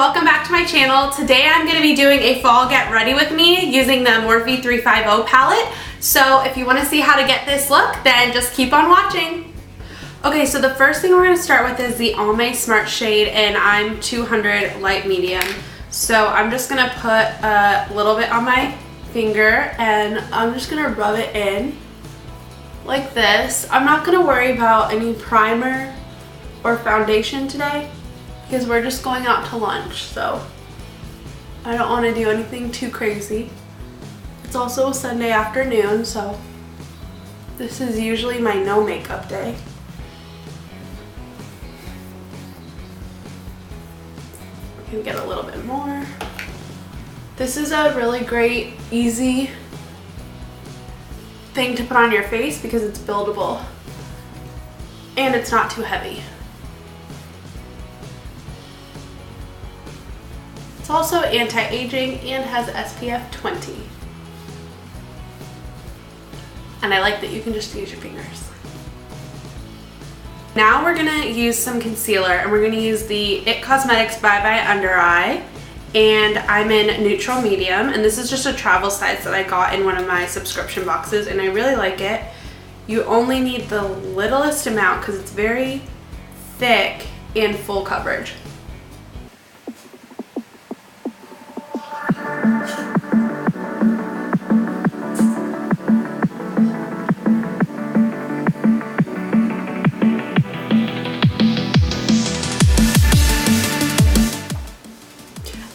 welcome back to my channel. Today I'm going to be doing a fall get ready with me using the MORPHE 35O palette. So if you want to see how to get this look, then just keep on watching. Okay, so the first thing we're going to start with is the Almay Smart Shade, and I'm 200 light medium. So I'm just going to put a little bit on my finger and I'm just going to rub it in like this. I'm not going to worry about any primer or foundation today because we're just going out to lunch, so I don't want to do anything too crazy. It's also a Sunday afternoon, so this is usually my no makeup day. I can get a little bit more. This is a really great, easy thing to put on your face because it's buildable and it's not too heavy. It's also anti-aging and has SPF 20. And I like that you can just use your fingers. Now we're gonna use some concealer, and we're gonna use the IT Cosmetics Bye Bye Under Eye, and I'm in neutral medium, and this is just a travel size that I got in one of my subscription boxes, and I really like it. You only need the littlest amount because it's very thick and full coverage.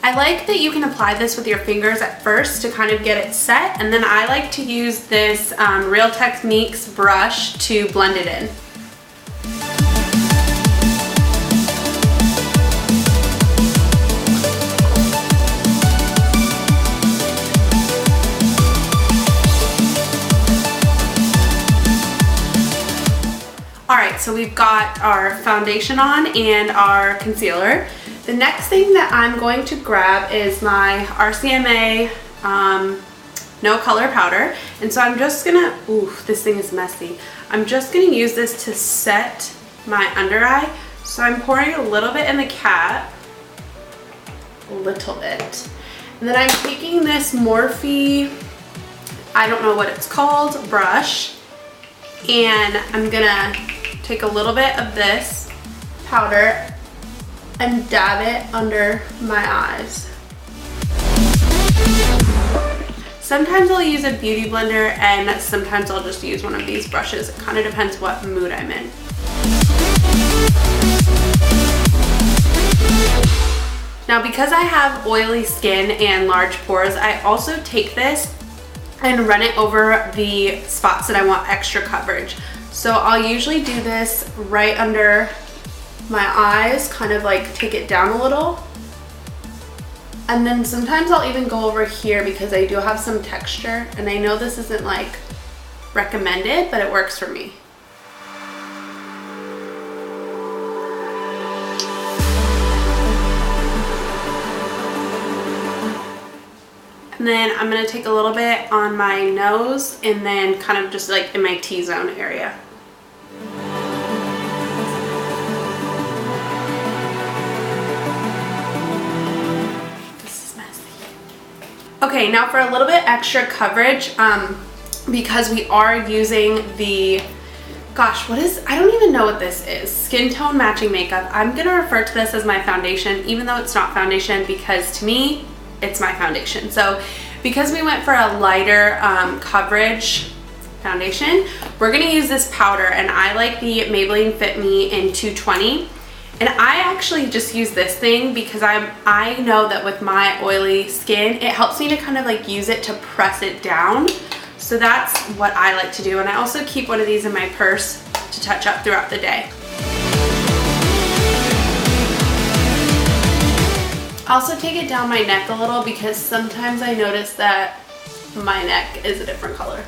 I like that you can apply this with your fingers at first to kind of get it set, and then I like to use this Real Techniques brush to blend it in. Alright, so we've got our foundation on and our concealer. The next thing that I'm going to grab is my RCMA No Color Powder. And so I'm just gonna, ooh, this thing is messy. I'm just gonna use this to set my under eye. So I'm pouring a little bit in the cap, a little bit. And then I'm taking this Morphe, I don't know what it's called, brush. And I'm gonna take a little bit of this powder and dab it under my eyes. Sometimes I'll use a beauty blender and sometimes I'll just use one of these brushes. It kind of depends what mood I'm in. Now because I have oily skin and large pores, I also take this and run it over the spots that I want extra coverage. So I'll usually do this right under my eyes, kind of like take it down a little. And then sometimes I'll even go over here because I do have some texture, and I know this isn't like recommended, but it works for me. And then I'm gonna take a little bit on my nose and then kind of just like in my T-zone area. Okay, now for a little bit extra coverage, because we are using the, gosh, what is, I don't even know what this is, skin tone matching makeup. I'm gonna refer to this as my foundation, even though it's not foundation, because to me, it's my foundation. So because we went for a lighter coverage foundation, we're gonna use this powder, and I like the Maybelline Fit Me in 220. And I actually just use this thing because I know that with my oily skin, it helps me to kind of like use it to press it down. So that's what I like to do. And I also keep one of these in my purse to touch up throughout the day. I also take it down my neck a little because sometimes I notice that my neck is a different color.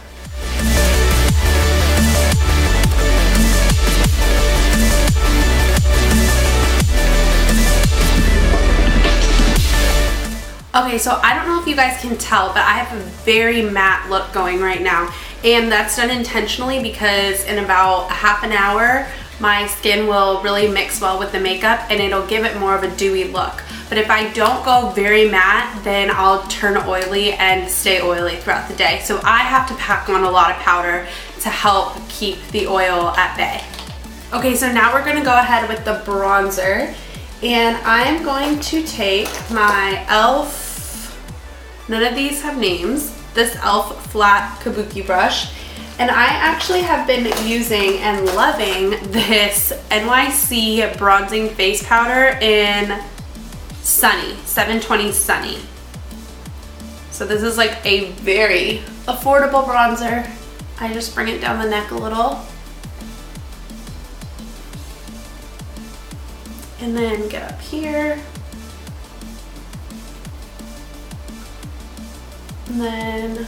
Okay, so I don't know if you guys can tell, but I have a very matte look going right now, and that's done intentionally because in about a half an hour my skin will really mix well with the makeup and it'll give it more of a dewy look. but if I don't go very matte, then I'll turn oily and stay oily throughout the day. So I have to pack on a lot of powder to help keep the oil at bay. Okay, so now we're gonna go ahead with the bronzer, and I'm going to take my e.l.f, none of these have names, this e.l.f. flat kabuki brush. And I actually have been using and loving this NYC bronzing face powder in Sunny, 720 Sunny. So this is like a very affordable bronzer. I just bring it down the neck a little. And then get up here. And then,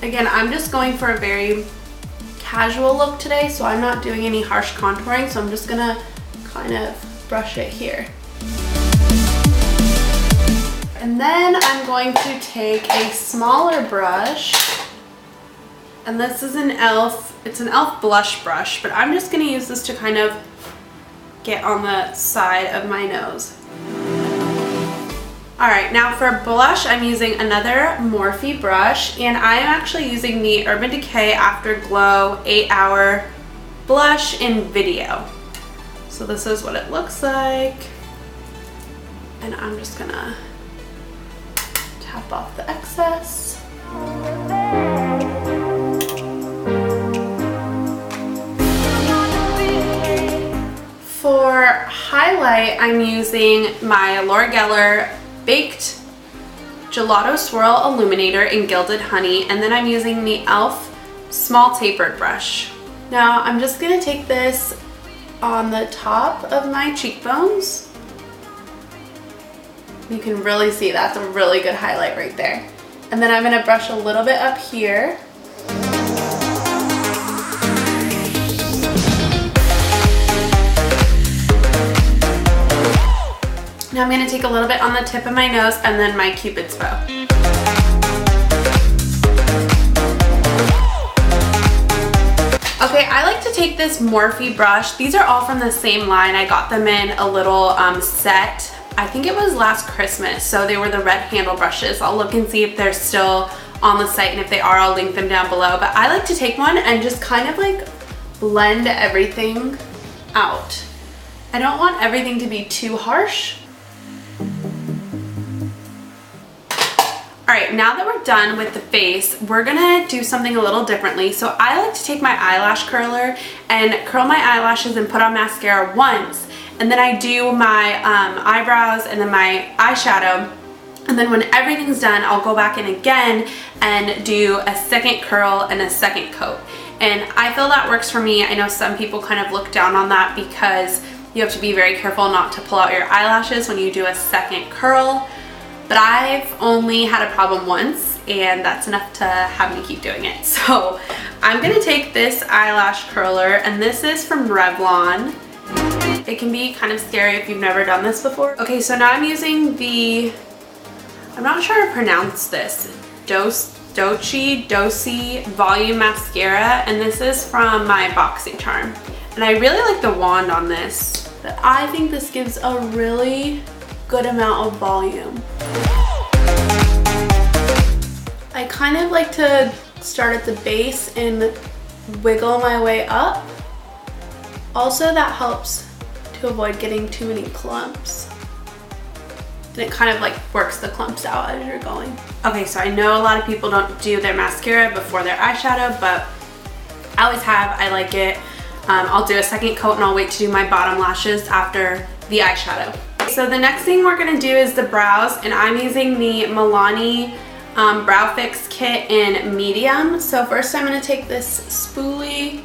again, I'm just going for a very casual look today, so I'm not doing any harsh contouring, so I'm just gonna kind of brush it here. And then I'm going to take a smaller brush, and this is an e.l.f., it's an e.l.f. blush brush, but I'm just gonna use this to kind of get on the side of my nose. Alright, now for blush, I'm using another Morphe brush, and I'm actually using the Urban Decay Afterglow 8-Hour Blush in Video. So this is what it looks like, and I'm just gonna tap off the excess. For highlight, I'm using my Laura Geller Baked Gelato Swirl Illuminator in Gilded Honey, and then I'm using the e.l.f. Small Tapered Brush. Now I'm just going to take this on the top of my cheekbones. You can really see that's a really good highlight right there. And then I'm going to brush a little bit up here. Now I'm going to take a little bit on the tip of my nose and then my Cupid's bow. Okay, I like to take this Morphe brush. These are all from the same line. I got them in a little set. I think it was last Christmas, so they were the red handle brushes. I'll look and see if they're still on the site, and if they are, I'll link them down below. But I like to take one and just kind of like blend everything out. I don't want everything to be too harsh. Alright, now that we're done with the face, we're gonna do something a little differently. So I like to take my eyelash curler and curl my eyelashes and put on mascara once, and then I do my eyebrows and then my eyeshadow, and then when everything's done, I'll go back in again and do a second curl and a second coat. And I feel that works for me. I know some people kind of look down on that because you have to be very careful not to pull out your eyelashes when you do a second curl. But I've only had a problem once, and that's enough to have me keep doing it. So I'm gonna take this eyelash curler, and this is from Revlon. It can be kind of scary if you've never done this before. Okay, so now I'm using the, I'm not sure how to pronounce this, Doci Volume Mascara, and this is from my BoxyCharm. And I really like the wand on this, but I think this gives a really good amount of volume. I kind of like to start at the base and wiggle my way up. Also, that helps to avoid getting too many clumps. And it kind of like works the clumps out as you're going. Okay, so I know a lot of people don't do their mascara before their eyeshadow, but I always have. I like it. I'll do a second coat and I'll wait to do my bottom lashes after the eyeshadow. So the next thing we're gonna do is the brows, and I'm using the Milani Brow Fix Kit in medium. So first I'm gonna take this spoolie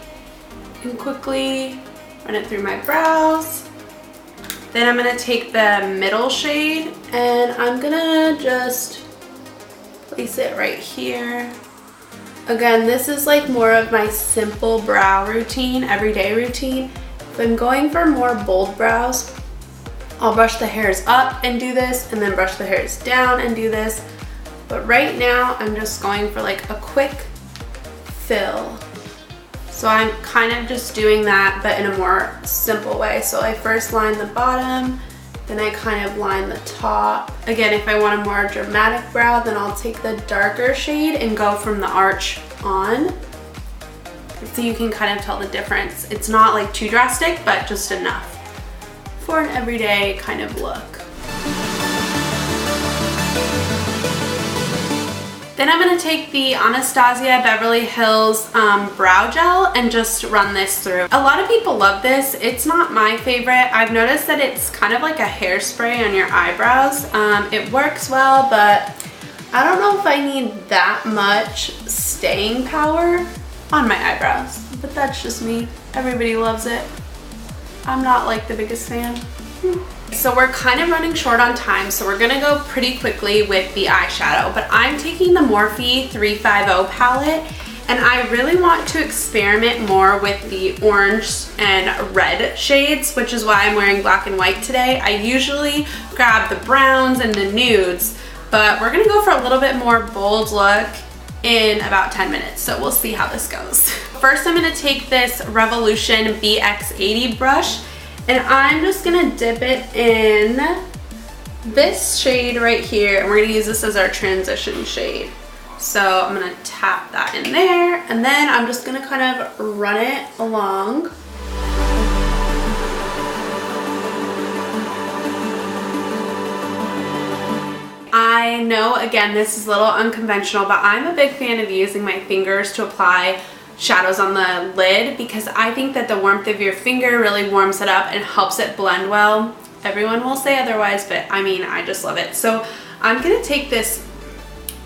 and quickly run it through my brows. Then I'm gonna take the middle shade and I'm gonna just place it right here. Again, this is like more of my simple brow routine, everyday routine. If I'm going for more bold brows, I'll brush the hairs up and do this, and then brush the hairs down and do this. But right now, I'm just going for like a quick fill. So I'm kind of just doing that, but in a more simple way. So I first line the bottom, Then I kind of line the top. Again, if I want a more dramatic brow, then I'll take the darker shade and go from the arch on. So you can kind of tell the difference. It's not like too drastic, but just enough for an everyday kind of look. Then I'm going to take the Anastasia Beverly Hills brow gel and just run this through. A lot of people love this. It's not my favorite. I've noticed that it's kind of like a hairspray on your eyebrows. It works well, but I don't know if I need that much staying power on my eyebrows. But that's just me. Everybody loves it. I'm not like the biggest fan. So we're kind of running short on time, so we're gonna go pretty quickly with the eyeshadow, but I'm taking the Morphe 35O palette, and I really want to experiment more with the orange and red shades, which is why I'm wearing black and white today. I usually grab the browns and the nudes, but we're gonna go for a little bit more bold look in about 10 minutes, so we'll see how this goes. First, I'm gonna take this Revolution BX80 brush, and I'm just gonna dip it in this shade right here, and we're gonna use this as our transition shade. So I'm gonna tap that in there, and then I'm just gonna kind of run it along. I know, again, this is a little unconventional, but I'm a big fan of using my fingers to apply shadows on the lid because I think that the warmth of your finger really warms it up and helps it blend well. Everyone will say otherwise, but I mean, I just love it. So I'm gonna take this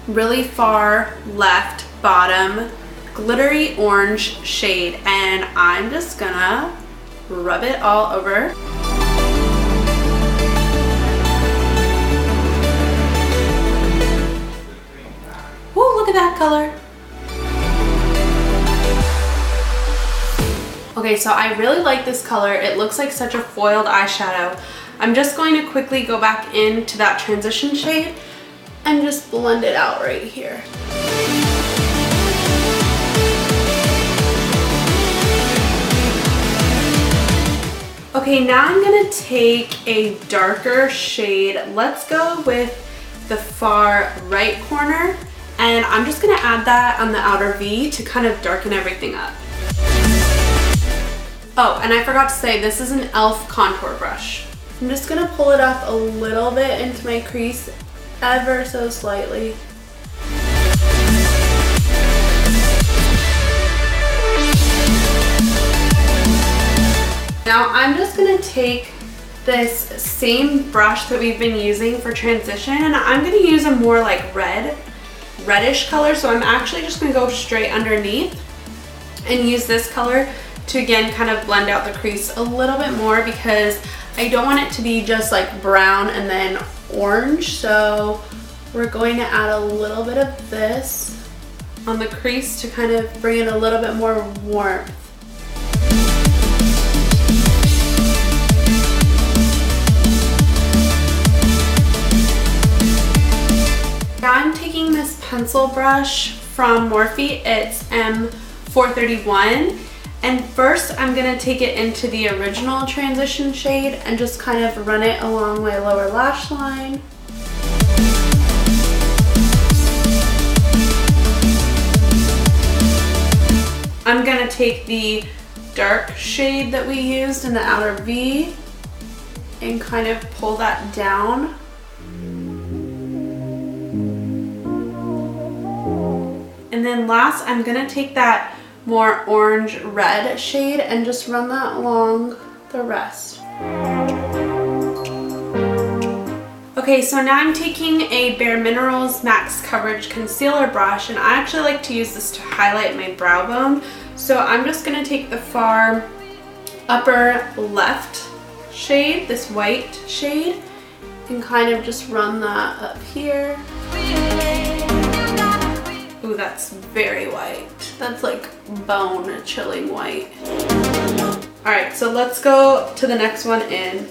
really far left bottom glittery orange shade, and I'm just gonna rub it all over. Whoa, look at that color. Okay, so I really like this color. It looks like such a foiled eyeshadow. I'm just going to quickly go back into that transition shade and just blend it out right here. Okay, now I'm gonna take a darker shade. Let's go with the far right corner, and I'm just gonna add that on the outer V to kind of darken everything up. Oh, and I forgot to say, this is an e.l.f. contour brush. I'm just gonna pull it up a little bit into my crease, ever so slightly. Now I'm just gonna take this same brush that we've been using for transition, and I'm gonna use a more like reddish color, so I'm actually just gonna go straight underneath and use this color to again kind of blend out the crease a little bit more because I don't want it to be just like brown and then orange. So we're going to add a little bit of this on the crease to kind of bring in a little bit more warmth. Now I'm taking this pencil brush from Morphe. It's M431. And first I'm gonna take it into the original transition shade and just kind of run it along my lower lash line. I'm gonna take the dark shade that we used in the outer V and kind of pull that down. And then last, I'm gonna take that more orange red shade and just run that along the rest. Okay, so now I'm taking a Bare Minerals Max Coverage Concealer brush, and I actually like to use this to highlight my brow bone. So I'm just gonna take the far upper left shade, this white shade, and kind of just run that up here. Ooh, that's very white. That's like bone chilling white. All right, so let's go to the next one in.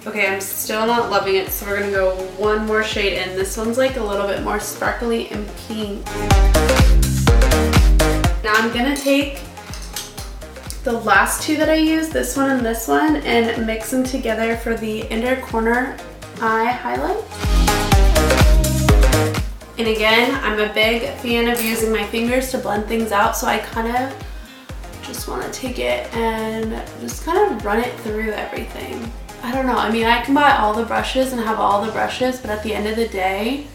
Okay, I'm still not loving it, so we're gonna go one more shade in. This one's like a little bit more sparkly and pink. Now I'm gonna take the last two that I used, this one and this one, and mix them together for the inner corner eye highlight. And again, I'm a big fan of using my fingers to blend things out, so I kind of just want to take it and just kind of run it through everything. I don't know, I mean, I can buy all the brushes and have all the brushes, but at the end of the day,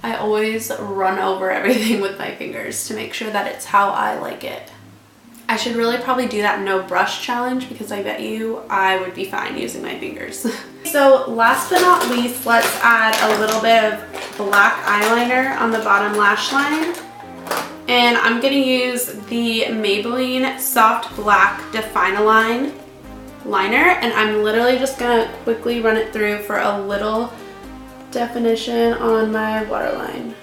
I always run over everything with my fingers to make sure that it's how I like it. I should really probably do that no brush challenge because I bet you I would be fine using my fingers. So last but not least, let's add a little bit of black eyeliner on the bottom lash line. And I'm gonna use the Maybelline Soft Black Define-A-Line liner, and I'm literally just gonna quickly run it through for a little definition on my waterline.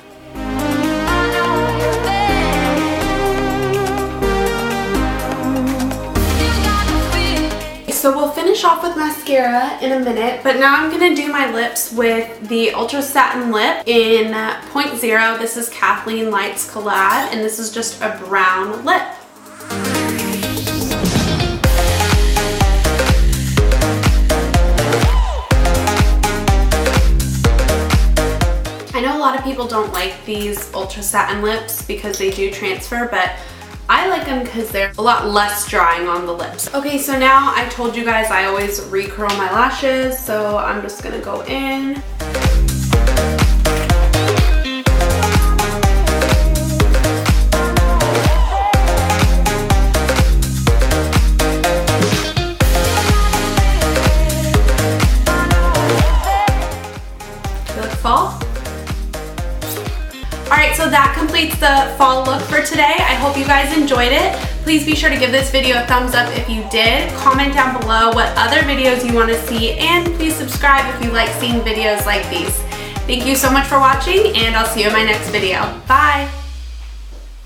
So we'll finish off with mascara in a minute, but now I'm gonna do my lips with the Ultra Satin Lip in 0.0. This is Kathleen Light's collab, and this is just a brown lip. I know a lot of people don't like these Ultra Satin lips because they do transfer, but I like them because they're a lot less drying on the lips. Okay, so now I told you guys I always recurl my lashes, so I'm just gonna go in. Look fall. Alright, so that completes the fall look for today. I hope you guys enjoyed it. Please be sure to give this video a thumbs up if you did. Comment down below what other videos you want to see, and please subscribe if you like seeing videos like these. Thank you so much for watching, and I'll see you in my next video. Bye!